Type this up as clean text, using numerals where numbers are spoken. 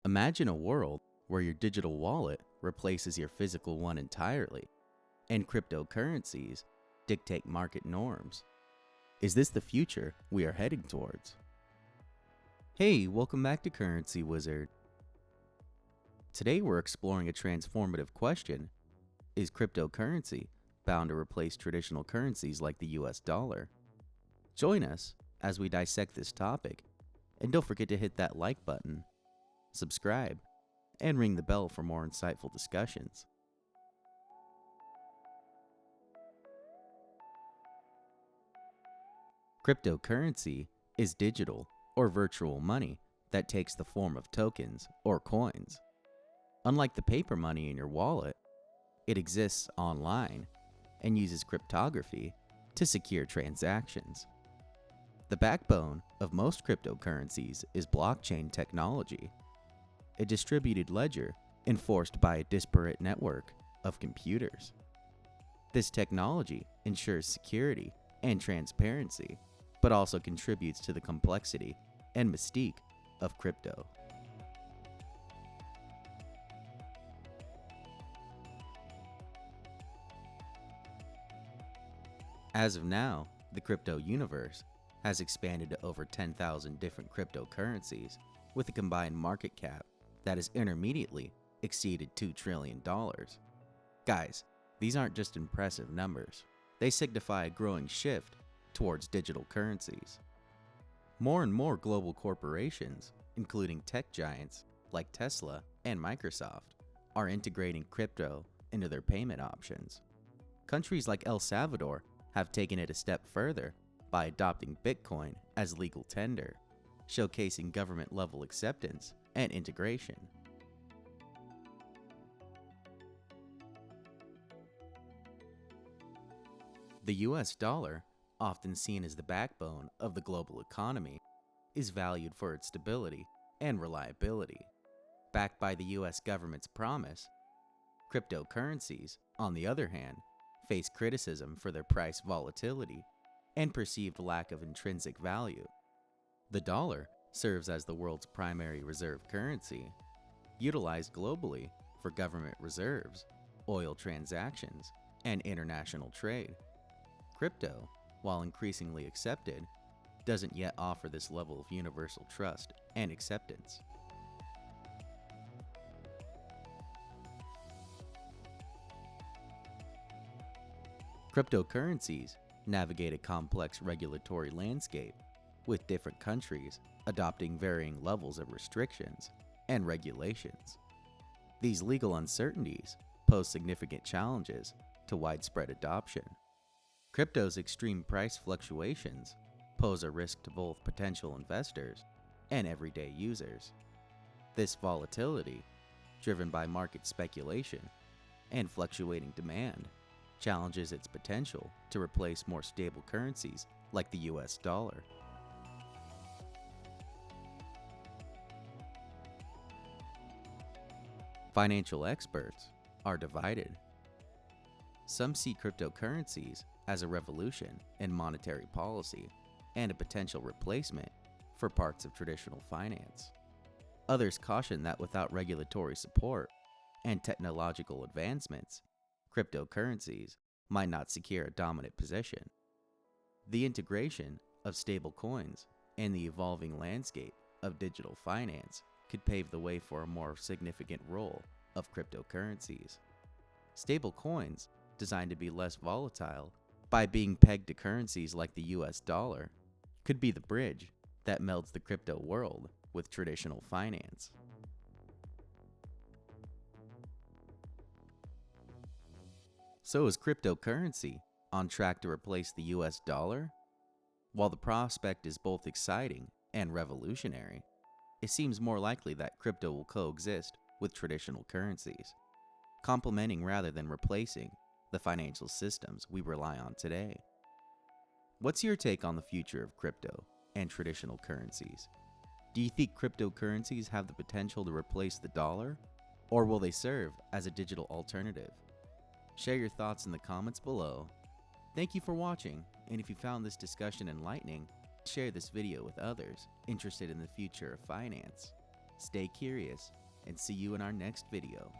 Imagine a world where your digital wallet replaces your physical one entirely, and cryptocurrencies dictate market norms. Is this the future we are heading towards? Hey, welcome back to Currency Wizard. Today we're exploring a transformative question. Is cryptocurrency bound to replace traditional currencies like the US dollar? Join us as we dissect this topic, and don't forget to hit that like button, subscribe, and ring the bell for more insightful discussions. Cryptocurrency is digital or virtual money that takes the form of tokens or coins. Unlike the paper money in your wallet, it exists online and uses cryptography to secure transactions. The backbone of most cryptocurrencies is blockchain technology, a distributed ledger enforced by a disparate network of computers. This technology ensures security and transparency, but also contributes to the complexity and mystique of crypto. As of now, the crypto universe has expanded to over 10,000 different cryptocurrencies with a combined market cap that has intermediately exceeded $2 trillion. Guys, these aren't just impressive numbers. They signify a growing shift towards digital currencies. More and more global corporations, including tech giants like Tesla and Microsoft, are integrating crypto into their payment options. Countries like El Salvador have taken it a step further by adopting Bitcoin as legal tender, showcasing government-level acceptance and integration. The US dollar, often seen as the backbone of the global economy, is valued for its stability and reliability. Backed by the US government's promise, cryptocurrencies, on the other hand, face criticism for their price volatility and perceived lack of intrinsic value. The dollar serves as the world's primary reserve currency, utilized globally for government reserves, oil transactions, and international trade. Crypto, while increasingly accepted, doesn't yet offer this level of universal trust and acceptance. Cryptocurrencies navigate a complex regulatory landscape, with different countries adopting varying levels of restrictions and regulations. These legal uncertainties pose significant challenges to widespread adoption. Crypto's extreme price fluctuations pose a risk to both potential investors and everyday users. This volatility, driven by market speculation and fluctuating demand, challenges its potential to replace more stable currencies like the US dollar. Financial experts are divided. Some see cryptocurrencies as a revolution in monetary policy and a potential replacement for parts of traditional finance. Others caution that without regulatory support and technological advancements, cryptocurrencies might not secure a dominant position. The integration of stable coins and the evolving landscape of digital finance could pave the way for a more significant role of cryptocurrencies. Stable coins, designed to be less volatile by being pegged to currencies like the US dollar, could be the bridge that melds the crypto world with traditional finance. So is cryptocurrency on track to replace the US dollar? While the prospect is both exciting and revolutionary, it seems more likely that crypto will coexist with traditional currencies, complementing rather than replacing the financial systems we rely on today. What's your take on the future of crypto and traditional currencies? Do you think cryptocurrencies have the potential to replace the dollar, or will they serve as a digital alternative? Share your thoughts in the comments below. Thank you for watching, and if you found this discussion enlightening, share this video with others interested in the future of finance. Stay curious and see you in our next video.